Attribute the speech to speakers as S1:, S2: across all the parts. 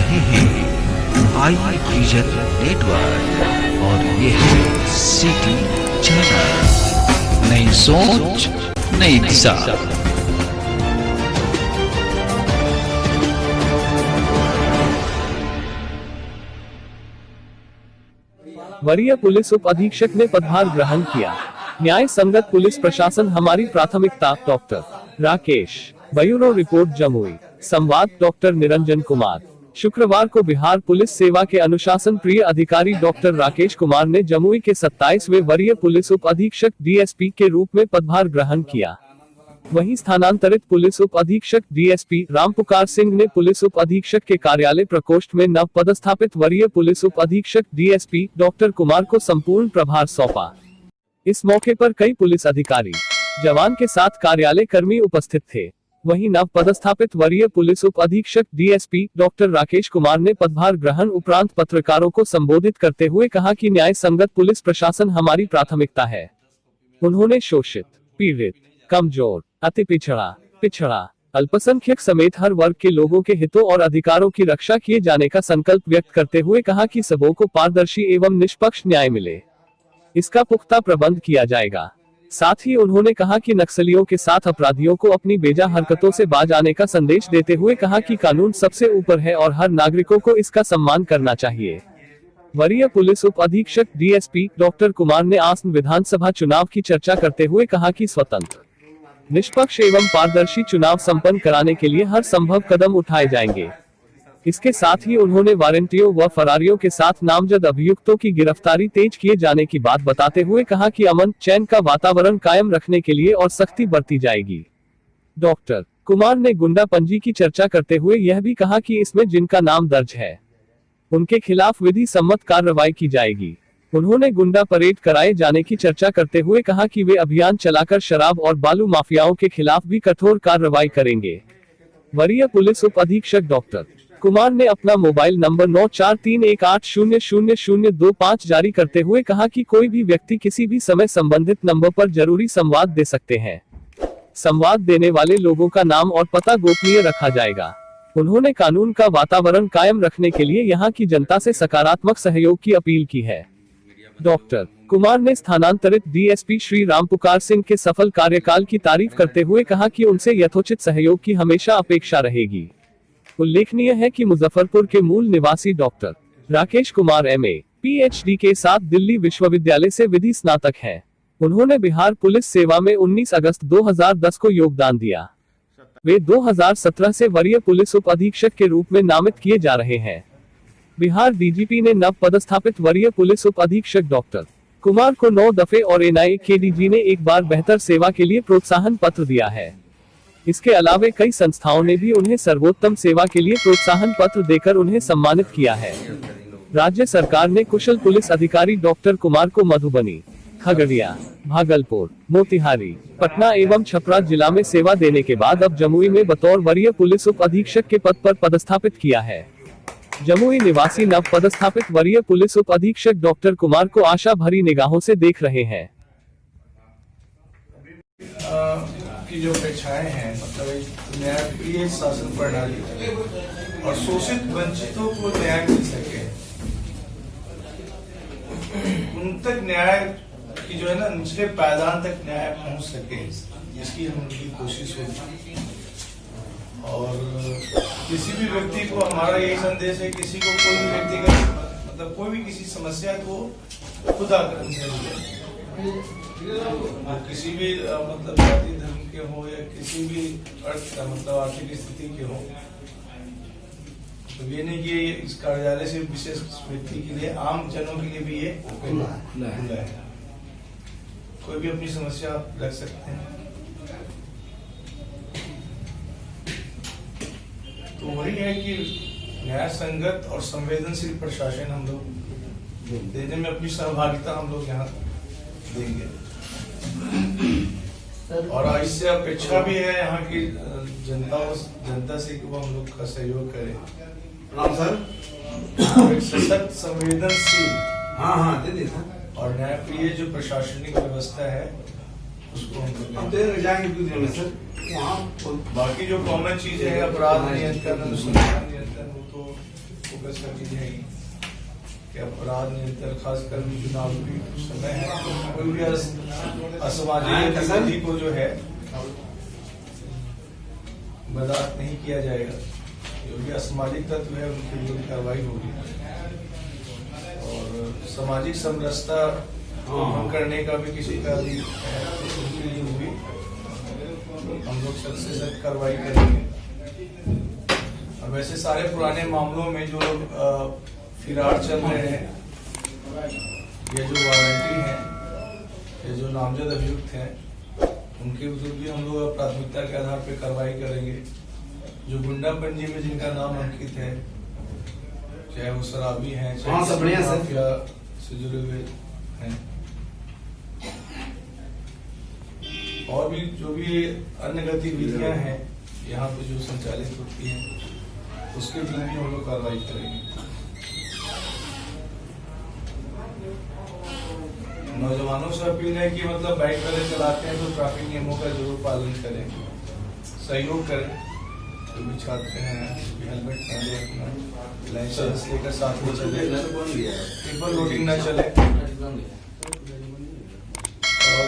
S1: रहे हैं eye vision network और ये है सिटी चैनल। नई सोच नई दिशा।
S2: वरीय पुलिस उप अधीक्षक ने पदभार ग्रहण किया। न्याय संगत पुलिस प्रशासन हमारी प्राथमिकता। Doctor Rakesh. Bureau report Jamui. संवाद डॉक्टर निरंजन कुमार। शुक्रवार को बिहार पुलिस सेवा के अनुशासन प्रिय अधिकारी डॉक्टर राकेश कुमार ने जमुई के 27वें वरीय पुलिस उप अधीक्षक डीएसपी के रूप में पदभार ग्रहण किया। वहीं स्थानांतरित पुलिस उप अधीक्षक डीएसपी रामपुकार सिंह ने पुलिस उप अधीक्षक के कार्यालय प्रकोष्ठ में नव पदस्थापित वरीय पुलिस उप अधीक्षक डीएसपी डॉक्टर कुमार को संपूर्ण प्रभार सौंपा। इस मौके पर कई पुलिस अधिकारी जवान के साथ कार्यालय कर्मी उपस्थित थे। वहीं नव पदस्थापित वरीय पुलिस उप अधीक्षक डीएसपी डॉक्टर राकेश कुमार ने पदभार ग्रहण उपरांत पत्रकारों को संबोधित करते हुए कहा कि न्याय संगत पुलिस प्रशासन हमारी प्राथमिकता है। उन्होंने शोषित, पीड़ित, कमजोर, अति पिछड़ा, अल्पसंख्यक समेत हर वर्ग के लोगों के हितों और अधिकारों की रक्षा किए जाने का संकल्प व्यक्त करते हुए कहा कि सबों को पारदर्शी एवं निष्पक्ष न्याय मिले, इसका पुख्ता प्रबंध किया जाएगा। साथ ही उन्होंने कहा कि नक्सलियों के साथ अपराधियों को अपनी बेजा हरकतों से बाज आने का संदेश देते हुए कहा कि कानून सबसे ऊपर है और हर नागरिकों को इसका सम्मान करना चाहिए। वरीय पुलिस उप अधीक्षक डीएसपी डॉक्टर कुमार ने आसन्न विधानसभा चुनाव की चर्चा करते हुए कहा कि स्वतंत्र, निष्पक्ष एवं पारदर्शी चुनाव संपन्न कराने के लिए हर संभव कदम उठाए जाएंगे। इसके साथ ही उन्होंने वारंटियों व फरारियों के साथ नामजद अभियुक्तों की गिरफ्तारी तेज किए जाने की बात बताते हुए कहा कि अमन चैन का वातावरण कायम रखने के लिए और सख्ती बरती जाएगी। डॉक्टर कुमार ने गुंडापंजी की चर्चा करते हुए यह भी कहा कि इसमें जिनका नाम दर्ज है उनके खिलाफ विधि सम्मत कार्रवाई की जाएगी। उन्होंने गुंडा परेड कराए जाने की चर्चा करते हुए कहा कि वे अभियान चलाकर शराब और बालू माफियाओं के खिलाफ भी कठोर कार्रवाई करेंगे। वरीय पुलिस उप अधीक्षक डॉक्टर कुमार ने अपना मोबाइल नंबर 9431800025 जारी करते हुए कहा कि कोई भी व्यक्ति किसी भी समय संबंधित नंबर पर जरूरी संवाद दे सकते हैं। संवाद देने वाले लोगों का नाम और पता गोपनीय रखा जाएगा। उन्होंने कानून का वातावरण कायम रखने के लिए यहां की जनता से सकारात्मक सहयोग की अपील की है। डॉक्टर कुमार ने स्थानांतरित डीएसपी श्री रामपुकार सिंह के सफल कार्यकाल की तारीफ करते हुए कहा कि उनसे यथोचित सहयोग की हमेशा अपेक्षा रहेगी। उल्लेखनीय है कि मुजफ्फरपुर के मूल निवासी doctor Rakesh Kumar MA, PhD के साथ दिल्ली विश्वविद्यालय से विधि स्नातक हैं। उन्होंने बिहार पुलिस सेवा में 19 अगस्त 2010 को योगदान दिया। वे 2017 से वरीय पुलिस उप अधीक्षक के रूप में नामित किए जा रहे हैं। बिहार डीजीपी ने नव पदस्थापित वरीय पुलिस उप अधीक्षक डॉक्टर कुमार को 9 दफे और एनआईए के डीजी ने एक बार बेहतर सेवा के लिए प्रोत्साहन पत्र दिया है। इसके अलावा कई संस्थाओं ने भी उन्हें सर्वोत्तम सेवा के लिए प्रोत्साहन पत्र देकर उन्हें सम्मानित किया है। राज्य सरकार ने कुशल पुलिस अधिकारी डॉक्टर कुमार को मधुबनी, खगड़िया, भागलपुर, मोतिहारी, पटना एवं छपरा जिला में सेवा देने के बाद अब जमुई में बतौर वरीय पुलिस उप अधीक्षक के पद पर पदस्थापित किया है। जमुई निवासी नव पदस्थापित वरीय पुलिस उप अधीक्षक डॉक्टर कुमार को आशा भरी निगाहों से देख रहे हैं।
S3: की जो अपेक्षाएं हैं, मतलब न्यायप्रिय शासन प्रणाली और शोषित वंचितों को न्याय मिल सके, उन तक न्याय की जो है ना निचले पायदान तक न्याय पहुंच सके, इसकी हमारी कोशिश होगी। और किसी भी व्यक्ति को हमारा यही संदेश है, किसी को कोई भी व्यक्तिगत मतलब कोई भी किसी समस्या है तो खुदा कर किसी भी मतलब जाति धर्म के हो या किसी भी अर्थ मतलब आर्थिक स्थिति के हो, तो ये नहीं कि इस कार्यालय से विशेष व्यक्ति के लिए, आम जनों के लिए भी ये खुला है। कोई भी अपनी समस्या रख सकते हैं। तो वही है कि न्याय संगत और संवेदनशील प्रशासन हम लोग देने में अपनी सहभागिता हम लोग यहाँ देंगे। और इससे अपेक्षा भी है यहाँ की जनता से कि वो हम लोग का सहयोग करें। सशक्त, संवेदनशील और न्यायप्रिय जो प्रशासनिक व्यवस्था है उसको हम लोग
S4: अब तो जाएंगे 2 दिन में सर वहाँ
S3: बाकी जो कॉमन चीजें हैं अपराध नियंत्रण अनुसंधान नियंत्रण वो तो फोकस करनी चाहिए कि अपराध नियंत्रण खासकर चुनाव भी समय है तो कोई भी असामाजिक गतिविधि को जो है बर्दाश्त नहीं किया जाएगा। जो भी असामाजिक तत्व है उनके विरुद्ध कार्रवाई होगी और सामाजिक समरसता को भंग करने का भी किसी का भी है तो उनके लिए भी हम लोग सख्त से सख्त कार्रवाई करेंगे। और वैसे सारे पुराने मामलों में जो लोग फिरार चल रहे हैं ये जो वारंटी हैं ये जो नामजद अभियुक्त हैं उनके विरुद्ध भी हम लोग प्राथमिकता के आधार पर कार्रवाई करेंगे। जो गुंडा पंजी में जिनका नाम अंकित है चाहे वो शराबी हैं चाहे माफिया से जुड़े हुए हैं और भी जो भी अन्य गतिविधियां हैं यहाँ पे जो संचालित होती हैं उसके विरुद्ध भी हम लोग कार्रवाई करेंगे। नौजवानों से अपील है कि मतलब बाइक वाले चलाते हैं तो ट्रैफिक नियमों का जरूर पालन करें, सहयोग करें। जो भी छात्र हैं हेलमेट पहने, अपना लाइसेंस लेकर साथ में चले, पेपर लोडिंग न चले। और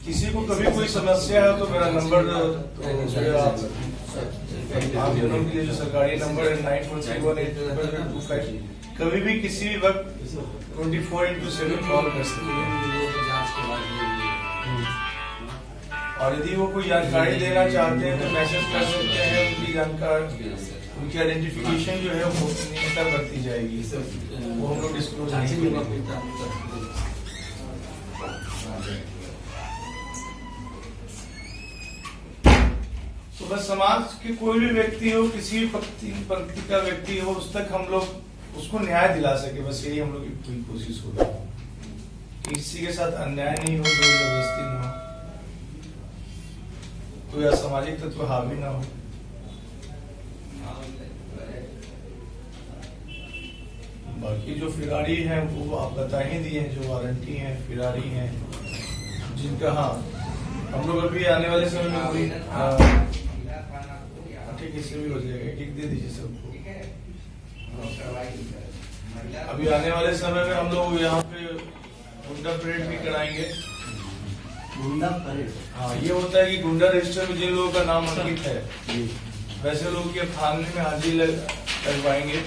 S3: किसी को कभी कोई समस्या है तो मेरा नंबर आप जनों के लिए जो सरकारी नंबर है 94318255 कभी भी किसी भी वक्त 24/7 कॉल कर सकते हैं। और यदि वो कोई जानकारी देना चाहते हैं तो मैसेज कर सकते हैं। उनकी जानकारी उनकी आइडेंटिफिकेशन जो है वो गोपनीयता बरती जाएगी, वो हम लोग डिस्क्लोज नहीं करेंगे। तो बस समाज के कोई भी व्यक्ति हो, किसी भी पंक्ति का व्यक्ति हो, उस तक हम लोग उसको न्याय दिला सके, बस यही हम लोग की पूरी कोशिश होगी कि किसी के साथ अन्याय नहीं हो, जोर जबरदस्ती न हो, कोई असामाजिक तत्व हावी ना हो। बाकी जो फिरारी हैं वो आप बता ही दिए हैं, जो वारंटी हैं, फिरारी हैं, जिनका हम लोग अभी आने वाले समय में कोई ठीक इससे भी हो जाएगा, किक दे दीजिए सबको। अभी आने वाले समय में हम लोग यहाँ पे गुंडा परेड भी कराएंगे।
S4: गुंडा परेड?
S3: हाँ, ये होता है कि गुंडा रजिस्टर में जिन लोगों का नाम अंकित है वैसे लोग ये थाने में हाजिरी लगवाएंगे।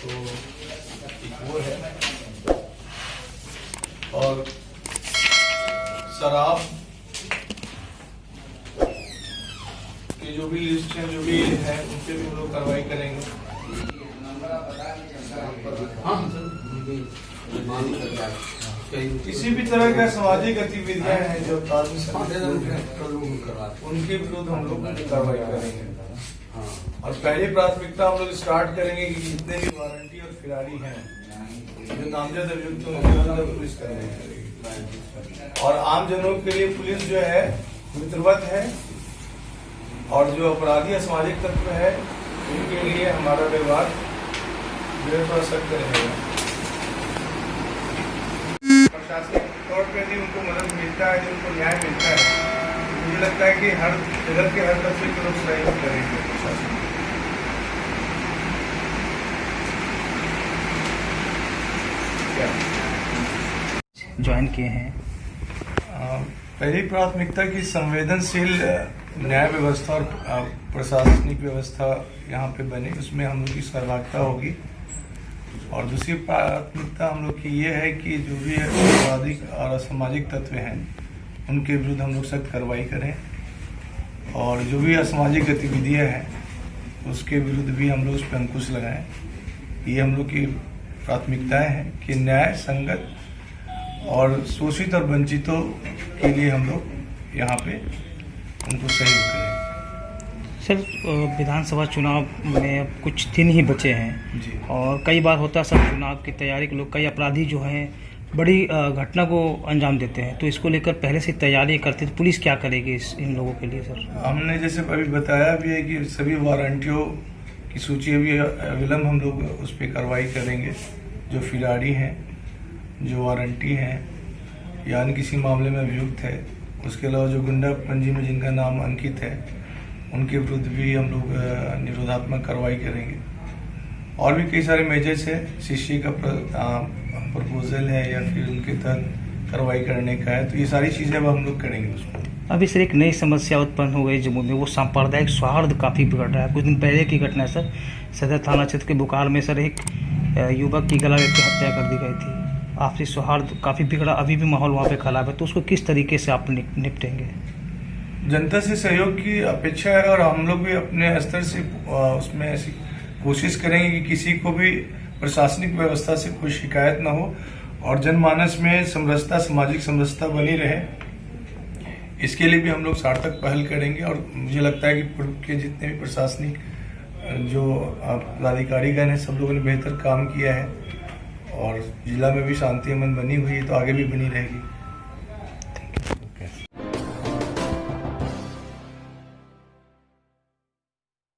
S3: तो वो है। और शराब के जो भी लिस्ट है, जो भी है, उनपे भी हम लोग कार्रवाई करेंगे। किसी भी तरह का सामाजिक गतिविधियां हैं जो उनके विरुद्ध हम लोग कार्रवाई करेंगे। और पहली प्राथमिकता हम लोग स्टार्ट करेंगे कि जितने भी वारंटी और फिरारी हैं जो नामजद अभियुक्त उनके पुलिस करेंगे। और आम जनों के लिए पुलिस जो है मित्रवत है और जो अपराधी असामाजिक तत्व है उनके लिए हमारा व्यवहार थोड़ा सख्त रहेगा। प्रशासनिक तौर पर यदि उनको मदद मिलता है, यदि उनको न्याय मिलता है, मुझे लगता है कि हर जगह के हर तबके के लोग सहयोग करेंगे प्रशासन।
S5: ज्वाइन किए हैं।
S3: पहली प्राथमिकता की संवेदनशील न्याय व्यवस्था और प्रशासनिक व्यवस्था यहाँ पे बने, उसमें हम लोग की सहभागिता होगी। और दूसरी प्राथमिकता हम लोग की ये है कि जो भी आपराधिक और असामाजिक तत्व हैं उनके विरुद्ध हम लोग सख्त कार्रवाई करें। और जो भी असामाजिक गतिविधियाँ हैं उसके विरुद्ध भी हम लोग उस पर अंकुश लगाएं। ये हम लोग की प्राथमिकताएं हैं कि न्याय संगत और शोषित और वंचितों के लिए हम लोग यहाँ पे उनको सहयोग करें।
S5: सर, विधानसभा चुनाव में अब कुछ दिन ही बचे हैं
S3: जी।
S5: और कई बार होता है सब चुनाव की तैयारी के लोग, कई अपराधी जो हैं बड़ी घटना को अंजाम देते हैं, तो इसको लेकर पहले से तैयारी करते तो पुलिस क्या करेगी इन लोगों के लिए? सर,
S3: हमने जैसे अभी बताया भी है कि सभी वारंटियों की सूची अभी अविलंब हम लोग उस पर कार्रवाई करेंगे जो फिरारी हैं। जो वारंटी हैं या अन्य किसी मामले में अभियुक्त है, उसके अलावा जो गुंडा पंजी में जिनका नाम अंकित है, उनके विरुद्ध भी हम लोग निरोधात्मक कार्रवाई करेंगे। और भी कई सारे मेजर्स है, सीसी का प्रपोजल है या फिर उनके तहत कार्रवाई करने का है, तो ये सारी चीज़ें अब हम लोग करेंगे उसमें।
S5: अभी सर एक नई समस्या उत्पन्न हो गई जम्मू में, वो सांप्रदायिक सौहार्द काफ़ी बिगड़ रहा है। कुछ दिन पहले की घटना है सर, सदर थाना क्षेत्र के बुकार में सर एक युवक की गला काट के हत्या कर दी गई थी। आपसी सौहार्द काफ़ी बिगड़ा, अभी भी माहौल वहाँ पे खराब है, तो उसको किस तरीके से आप निपटेंगे?
S3: जनता से सहयोग की अपेक्षा है और हम लोग भी अपने स्तर से उसमें ऐसी कोशिश करेंगे कि किसी को भी प्रशासनिक व्यवस्था से कोई शिकायत ना हो और जनमानस में समरसता, सामाजिक समरसता बनी रहे। इसके लिए भी हम लोग सार्थक पहल करेंगे और मुझे लगता है कि पूर्व के जितने भी प्रशासनिक जो पदाधिकारीगण हैं, सब लोगों ने बेहतर काम किया है और जिला में भी शांति अमन बनी हुई है, तो आगे भी बनी रहेगी।